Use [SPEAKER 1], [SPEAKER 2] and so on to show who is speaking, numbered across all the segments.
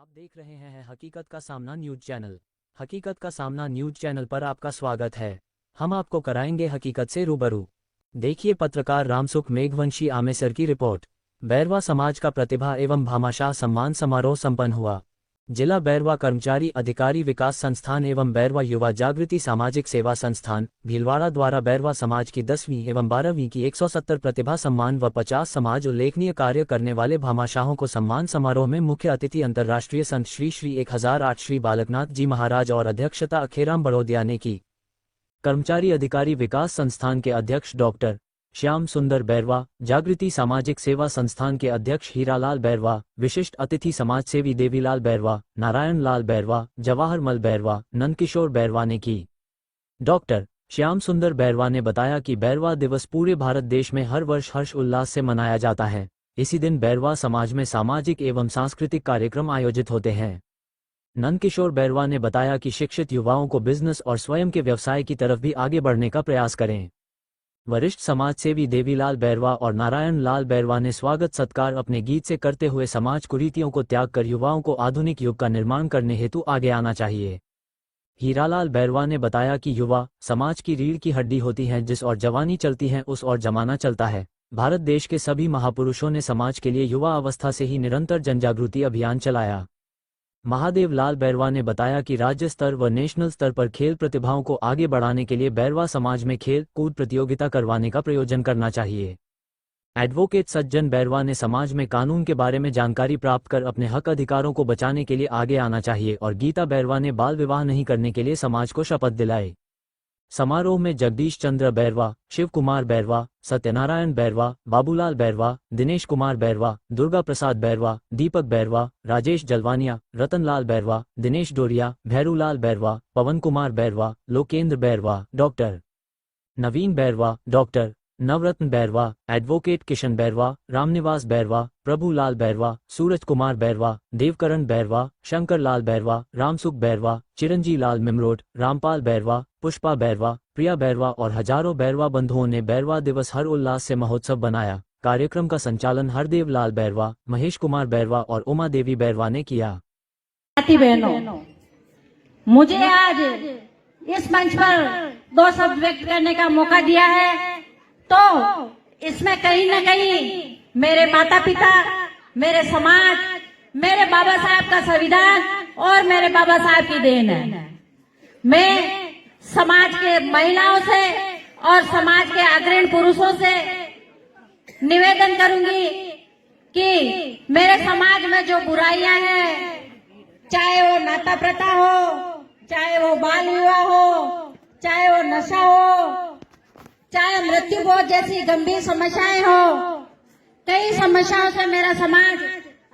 [SPEAKER 1] आप देख रहे हैं हकीकत का सामना न्यूज चैनल। हकीकत का सामना न्यूज चैनल पर आपका स्वागत है। हम आपको कराएंगे हकीकत से रूबरू। देखिए पत्रकार रामसुख मेघवंशी आमेसर की रिपोर्ट। बैरवा समाज का प्रतिभा एवं भामाशाह सम्मान समारोह संपन्न हुआ। जिला बैरवा कर्मचारी अधिकारी विकास संस्थान एवं बैरवा युवा जागृति सामाजिक सेवा संस्थान भीलवाड़ा द्वारा बैरवा समाज की 10वीं एवं 12वीं की 170 प्रतिभा सम्मान व 50 समाज उल्लेखनीय कार्य करने वाले भामाशाहों को सम्मान समारोह में मुख्य अतिथि अंतर्राष्ट्रीय संत श्री 1008 श्री बालकनाथ जी महाराज और अध्यक्षता अखेराम बड़ोदिया ने की। कर्मचारी अधिकारी विकास संस्थान के अध्यक्ष डॉक्टर श्याम सुंदर बैरवा, जागृति सामाजिक सेवा संस्थान के अध्यक्ष हीरालाल बैरवा, विशिष्ट अतिथि समाजसेवी देवीलाल बैरवा, नारायण लाल बैरवा, जवाहरमल बैरवा, नंदकिशोर बैरवा ने की। डॉक्टर श्याम सुंदर बैरवा ने बताया कि बैरवा दिवस पूरे भारत देश में हर वर्ष हर्ष उल्लास से मनाया जाता है। इसी दिन बैरवा समाज में सामाजिक एवं सांस्कृतिक कार्यक्रम आयोजित होते हैं। नंदकिशोर बैरवा ने बताया कि शिक्षित युवाओं को बिजनेस और स्वयं के व्यवसाय की तरफ भी आगे बढ़ने का प्रयास करें। वरिष्ठ समाजसेवी देवीलाल बैरवा और नारायण लाल बैरवा ने स्वागत सत्कार अपने गीत से करते हुए समाज कुरीतियों को त्याग कर युवाओं को आधुनिक युग का निर्माण करने हेतु आगे आना चाहिए। हीरालाल बैरवा ने बताया कि युवा समाज की रीढ़ की हड्डी होती हैं, जिस और जवानी चलती है उस और जमाना चलता है। भारत देश के सभी महापुरुषों ने समाज के लिए युवा अवस्था से ही निरंतर जनजागृति अभियान चलाया। महादेव लाल बैरवा ने बताया कि राज्य स्तर व नेशनल स्तर पर खेल प्रतिभाओं को आगे बढ़ाने के लिए बैरवा समाज में खेल कूद प्रतियोगिता करवाने का प्रयोजन करना चाहिए। एडवोकेट सज्जन बैरवा ने समाज में कानून के बारे में जानकारी प्राप्त कर अपने हक अधिकारों को बचाने के लिए आगे आना चाहिए और गीता बैरवा ने बाल विवाह नहीं करने के लिए समाज को शपथ दिलाई। समारोह में जगदीश चंद्र बैरवा, शिव कुमार बैरवा, सत्यनारायण बैरवा, बाबूलाल बैरवा, दिनेश कुमार बैरवा, दुर्गा प्रसाद बैरवा, दीपक बैरवा, राजेश जलवानिया, रतनलाल बैरवा, दिनेश डोरिया, भैरूलाल बैरवा, पवन कुमार बैरवा, लोकेंद्र बैरवा, डॉक्टर नवीन बैरवा, डॉक्टर नवरत्न बैरवा, एडवोकेट किशन बैरवा, रामनिवास बैरवा, प्रभुलाल बैरवा, सूरज कुमार बैरवा, देवकरण बैरवा, शंकर लाल बैरवा, रामसुख बैरवा, चिरंजी लाल मिमरोड, रामपाल बैरवा, पुष्पा बैरवा, प्रिया बैरवा और हजारों बैरवा बंधुओं ने बैरवा दिवस हर उल्लास से महोत्सव बनाया। कार्यक्रम का संचालन हरदेव लाल बैरवा, महेश कुमार बैरवा और उमा देवी बैरवा ने किया।
[SPEAKER 2] बहनों, मुझे आज इस मंच पर 2 शब्द व्यक्त करने का मौका दिया है, तो इसमें कहीं न कहीं मेरे माता पिता, मेरे समाज, मेरे बाबा साहब का संविधान और मेरे बाबा साहब की देन है। मैं समाज के महिलाओं से और समाज के अग्रणी पुरुषों से निवेदन करूंगी कि मेरे समाज में जो बुराइयां हैं, चाहे वो नाता प्रथा हो, चाहे वो बाल विवाह हो, चाहे वो नशा हो, चाहे मृत्यु बहुत जैसी गंभीर समस्याएं हो, कई समस्याओं से मेरा समाज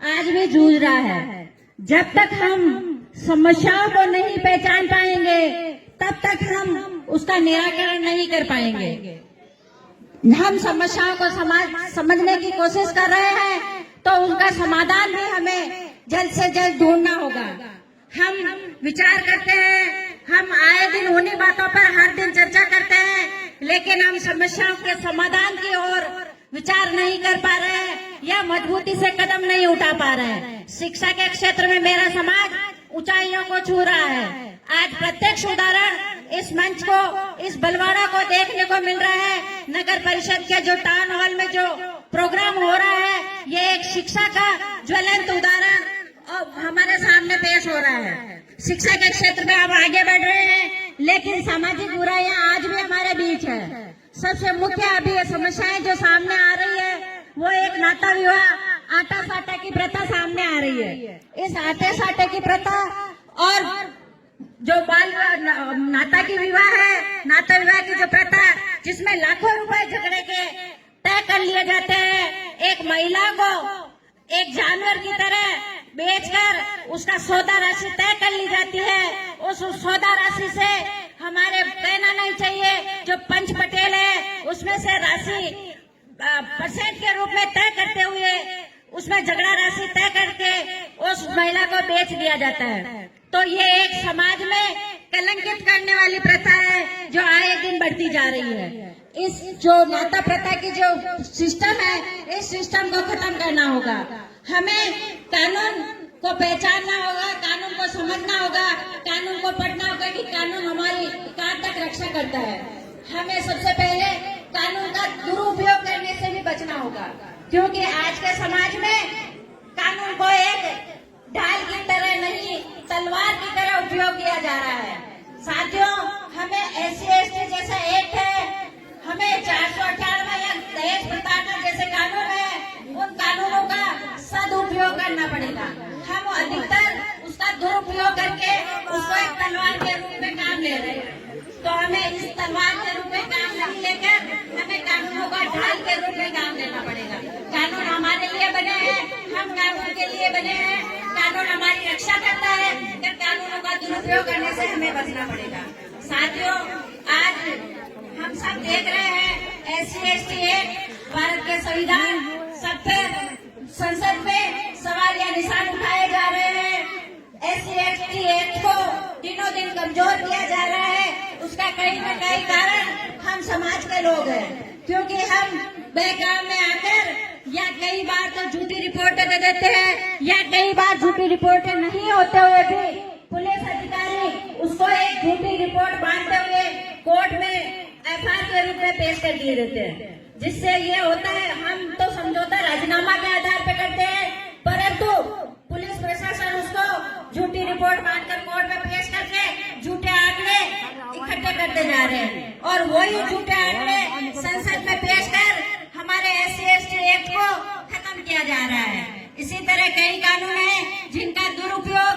[SPEAKER 2] आज भी जूझ रहा है। जब तक हम समस्याओं को नहीं पहचान पाएंगे, तब तक हम उसका निराकरण नहीं कर पाएंगे। हम समस्याओं को समझने की कोशिश कर रहे हैं, तो उनका समाधान भी हमें जल्द से जल्द ढूंढना होगा। हम विचार करते हैं, हम आए दिन उन्हीं बातों पर हर दिन चर्चा करते हैं, लेकिन हम समस्याओं के समाधान की ओर विचार नहीं कर पा रहे हैं या मजबूती से कदम नहीं उठा पा रहे हैं। शिक्षा के क्षेत्र में मेरा समाज ऊंचाइयों को छू रहा है। आज प्रत्यक्ष उदाहरण इस मंच को, इस बलवाड़ा को देखने को मिल रहा है। नगर परिषद के जो टाउन हॉल में जो प्रोग्राम हो रहा है, ये एक शिक्षा का ज्वलंत उदाहरण हमारे सामने पेश हो रहा है। शिक्षा के क्षेत्र में हम आगे बढ़ रहे हैं, लेकिन सामाजिक बुराइयां आज भी हमारे बीच है। सबसे मुख्य अभी ये समस्याएं जो सामने आ रही है, वो एक नाता विवाह, आटा साटा की प्रथा सामने आ रही है। इस आटे साटे की प्रथा और जो बाल नाता की विवाह है, नाता विवाह की जो प्रथा, जिसमें लाखों रुपए झगड़े के तय कर लिए जाते हैं। एक महिला को एक जानवर की तरह बेचकर उसका सौदा राशि तय कर ली जाती है। उस सौदा राशि से हमारे कहना नहीं चाहिए, जो पंच पटेल है उसमें से राशि परसेंट के रूप में तय करते हुए उसमें झगड़ा राशि तय करके उस महिला को बेच दिया जाता है। तो ये एक समाज में कलंकित करने वाली प्रथा है, जो आए दिन बढ़ती जा रही है। इस जो नाता प्रथा की जो सिस्टम है, इस सिस्टम को खत्म करना होगा। हमें कानून को पहचानना होगा, कानून को समझना होगा, कानून को पढ़ना होगा कि कानून हमारी कहाँ तक रक्षा करता है। हमें सबसे पहले कानून का दुरुपयोग करने से भी बचना होगा, क्योंकि आज के समाज में कानून को एक ढाल की तरह नहीं, तलवार की तरह उपयोग किया जा रहा है। साथियों, हमें SC/ST जैसा एक्ट है, हमें 498 या दहेज प्रताड़ना जैसे कानून है, उन कानूनों का सदुपयोग करना पड़ेगा। हम अधिकतर उसका दुरुपयोग करके उसको एक तलवार के रूप में काम ले रहे हैं, तो हमें इस तलवार के रूप में काम नहीं लेकर हमें कानूनों का ढाल के रूप में काम लेना पड़ेगा। कानून हमारे लिए बने हैं, हम कानून के लिए बने हैं, कानून हमारी रक्षा करता है, फिर कानूनों का दुरुपयोग करने से हमें बचना पड़ेगा। साथियों, आज हम सब देख रहे हैं SC/ST एक्ट, भारत के संविधान, सब पे संसद में सवाल या निशान उठाए जा रहे हैं। SC/ST एक्ट को दिनों दिन कमजोर किया जा रहा है। उसका कहीं न कहीं कारण हम समाज के लोग हैं, क्योंकि हम बेकाम में आकर या कई बार तो झूठी रिपोर्टें दे देते हैं, या कई बार झूठी रिपोर्टें नहीं होते हुए भी पुलिस अधिकारी उसको एक झूठी रिपोर्ट बांधते हुए कोर्ट में FIR के रूप में पेश कर दिए देते हैं। जिससे ये होता है, हम तो समझौता राजीनामा के आधार पर करते हैं, परंतु पुलिस प्रशासन उसको झूठी रिपोर्ट बांधकर कोर्ट में पेश करके झूठे आंकड़े इकट्ठे करते जा रहे हैं, और वही झूठे आंकड़े संसद में पेश कर हमारे SC/ST एक्ट को खत्म किया जा रहा है। इसी तरह कई कानून हैं जिनका दुरुपयोग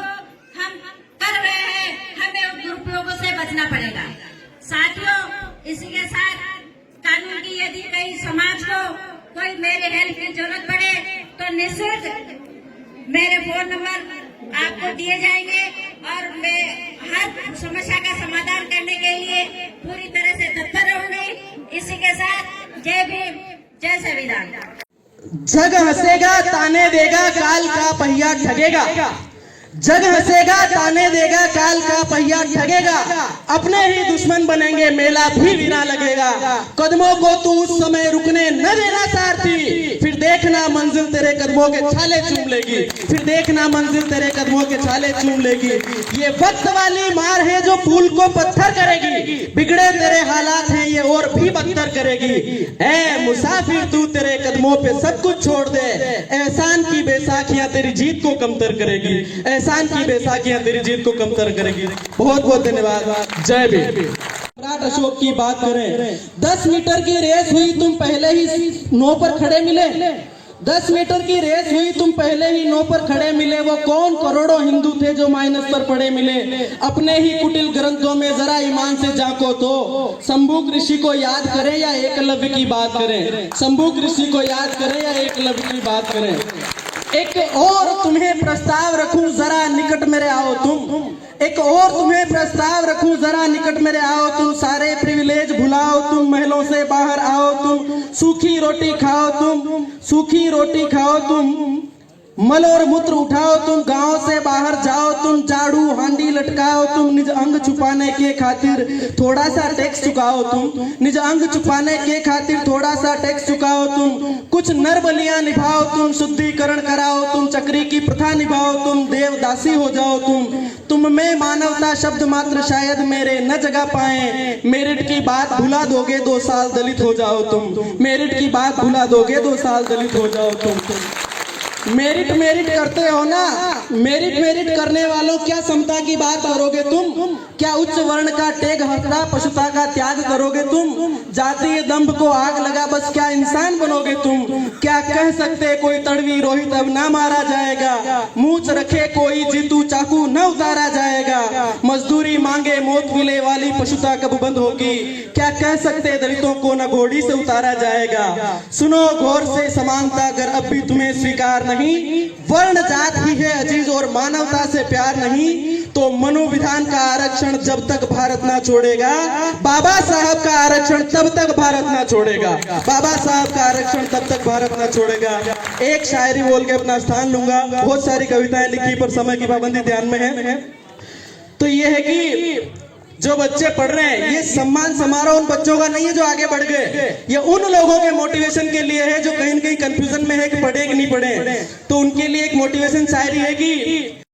[SPEAKER 2] हम कर रहे हैं, हमें उन दुरुपयोगों से बचना पड़ेगा। साथियों, इसी के साथ कानून की यदि कहीं समाज को कोई मेरे हेल्प की जरूरत पड़े तो निःशुल्क मेरे फोन नंबर आपको दिए जाएंगे, और मैं हर समस्या का समाधान करने के लिए पूरी तरह से तत्पर रहूंगी। इसी के साथ जय भीम, जय संविधान।
[SPEAKER 3] जग हंसेगा ताने देगा, काल का पहिया ठगेगा। जग हंसेगा ताने देगा, काल का पहिया ठगेगा। अपने ही दुश्मन बनेंगे, मेला भी बिना लगेगा। कदमों को तू उस समय रुकने न देना सारथी, फिर देखना मंजिल तेरे कदमों के छाले चूम लेगी। फिर देखना मंजिल तेरे कदमों के छाले चूम लेगी। ये वक्त वाली मार है जो फूल को पत्थर करेगी। बिगड़े तेरे हालात हैं ये और भी बदतर करेगी। ऐ मुसाफिर तू तेरे कदमों पे सब कुछ छोड़ दे, एहसान की बैसाखियां तेरी जीत को कमतर करेगी। एहसान की बैसाखियां तेरी जीत को कमतर करेगी। बहुत बहुत धन्यवाद। जय भीम। सम्राट अशोक की बात करें, 10 मीटर की रेस हुई, तुम पहले ही 9 पर खड़े मिले। 10 मीटर की रेस हुई, तुम पहले ही 9 पर खड़े मिले। वो कौन करोड़ों हिंदू थे जो माइनस पर पड़े मिले। अपने ही कुटिल ग्रंथों में जरा ईमान से झांको तो शंभुक ऋषि को याद करें या एकलव्य की बात करें। शंभुक ऋषि को याद करें या एकलव्य की बात करें। एक और तुम्हें प्रस्ताव रखूं, जरा निकट मेरे आओ तुम। एक और तुम्हें प्रस्ताव रखूं, जरा निकट मेरे आओ तुम। सारे प्रिविलेज भुलाओ तुम, महलों से बाहर आओ तुम। सूखी रोटी खाओ तुम, सूखी रोटी खाओ तुम। मल और मूत्र उठाओ तुम, गांव से बाहर जाओ तुम। झाड़ू हांडी लटकाओ तुम, निज अंग छुपाने के खातिर थोड़ा सा टैक्स चुकाओ तुम। निज अंग छुपाने के खातिर थोड़ा सा टैक्स चुकाओ तुम। कुछ नर बलियां निभाओ तुम, शुद्धिकरण कराओ तुम। चक्री की प्रथा निभाओ तुम, देवदासी हो जाओ तुम में मानवता शब्द मात्र शायद मेरे न जगा पाए। मेरिट की बात भुला दोगे, 2 साल दलित हो जाओ तुम। मेरिट की बात भुला दोगे, 2 साल दलित हो जाओ तुम। मेरिट मेरिट करते हो ना, मेरिट मेरिट करने वालों क्या समता की बात करोगे तुम। क्या उच्च वर्ण का टेग हटा पशुता का त्याग करोगे तुम। जातीय दंभ को आग लगा बस क्या इंसान बनोगे तुम। क्या कह सकते कोई तड़वी रोहित अब ना मारा जाएगा। मूछ रखे कोई जीतू चाकू न उतारा जाएगा। मजदूरी मांगे मौत मिले वाली पशुता कब बंद होगी। क्या कह सकते दलितों को न घोड़ी से उतारा जाएगा। सुनो गौर से समानता अगर अब भी तुम्हें स्वीकार नहीं, वर्ण जात ही है अजीज और मानवता से प्यार नहीं, तो मनोविधान का आरक्षण जब तक भारत ना छोड़ेगा, बाबा साहब का आरक्षण तब तक भारत ना छोड़ेगा। बाबा साहब का आरक्षण तब तक भारत ना छोड़ेगा। एक शायरी बोल के अपना स्थान लूंगा। बहुत सारी कविताएं लिखी पर समय की पाबंदी ध्यान में है। तो ये है कि जो बच्चे पढ़ रहे हैं, ये सम्मान समारोह उन बच्चों का नहीं है जो आगे बढ़ गए, ये उन लोगों के मोटिवेशन के लिए है जो कहीं न कहीं कंफ्यूजन में है कि पढ़े कि नहीं पढ़े। तो उनके लिए एक मोटिवेशन शायरी है कि